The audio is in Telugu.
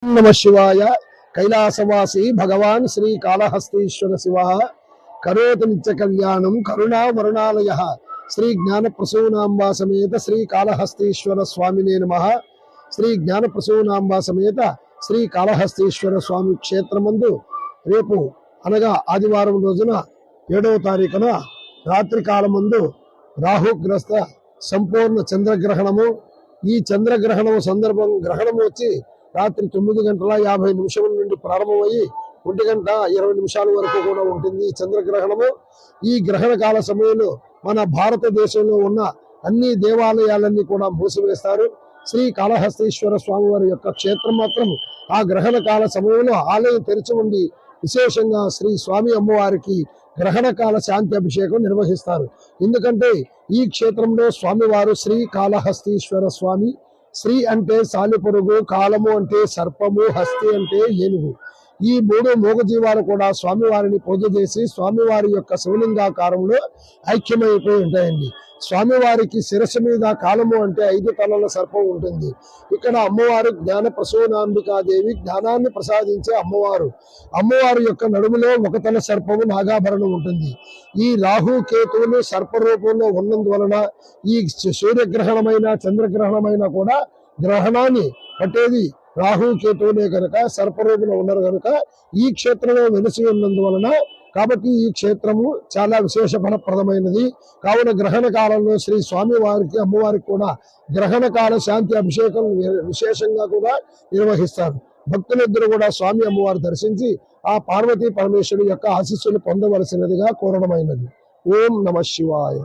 नमः शिवाय। कैलासवासी भगवान श्री कालहस्तीश्वर शिव करोति नित्य कल्याणं करुणा वरुणालयः श्री ज्ञान प्रसूनांबा समेत श्री कालहस्तीश्वर स्वामिने नमः। श्री ज्ञान प्रसूनांबा समेत श्री कालहस्तीश्वर स्वामी क्षेत्रमंదు రేపు అనగా ఆదివారం రోజున 7వ తారీఖున రాత్రి కాలమందు రాహుగ్రస్త సంపూర్ణ చంద్రగ్రహణము ఈ చంద్రగ్రహణం సందర్భం గ్రహణం వచ్చి రాత్రి 9:50 నుండి ప్రారంభమయ్యి 1:20 వరకు కూడా ఉంటుంది ఈ చంద్రగ్రహణము। ఈ గ్రహణ కాల సమయంలో మన భారతదేశంలో ఉన్న అన్ని దేవాలయాలన్నీ కూడా మూసివేస్తారు। శ్రీ కాళహస్తీశ్వర స్వామి వారి యొక్క క్షేత్రం మాత్రం ఆ గ్రహణ కాల సమయంలో ఆలయం తెరిచి ఉండి విశేషంగా శ్రీ స్వామి అమ్మవారికి గ్రహణ కాల శాంతి అభిషేకం నిర్వహిస్తారు। ఎందుకంటే ఈ క్షేత్రంలో స్వామివారు శ్రీ కాళహస్తీశ్వర స్వామి, శ్రీ అంటే సాలిపురుగు, కాలము అంటే సర్పము, హస్తి అంటే ఏనుగు, ఈ మూడు మూగజీవాలు కూడా స్వామివారిని పూజ చేసి స్వామివారి యొక్క శివలింగాకారంలో ఐక్యమైపోయి ఉంటాయండి। స్వామివారికి శిరస్సు మీద కాలము అంటే 5 తలల సర్పం ఉంటుంది। ఇక్కడ అమ్మవారు జ్ఞాన ప్రసూనాంబికాదేవి, జ్ఞానాన్ని ప్రసాదించే అమ్మవారు। అమ్మవారి యొక్క నడుములో 1 తల సర్పము నాగాభరణం ఉంటుంది। ఈ రాహు కేతువులు సర్ప రూపంలో ఉన్నందువలన ఈ సూర్యగ్రహణమైన చంద్రగ్రహణమైన కూడా గ్రహణాన్ని పట్టేది రాహు కేతువులే కనుక, సర్పరూపులు ఉన్నారు కనుక ఈ క్షేత్రంలో వెలిసి ఉన్నందువలన కాబట్టి ఈ క్షేత్రము చాలా విశేష ఫలప్రదమైనది। కావున గ్రహణ కాలంలో శ్రీ స్వామి వారికి అమ్మవారికి కూడా గ్రహణ కాల శాంతి అభిషేకం విశేషంగా కూడా నిర్వహిస్తారు। భక్తులిద్దరూ కూడా స్వామి అమ్మవారు దర్శించి ఆ పార్వతీ పరమేశ్వరుడు యొక్క ఆశీస్సులు పొందవలసినదిగా కోరడమైనది। ఓం నమః శివాయ।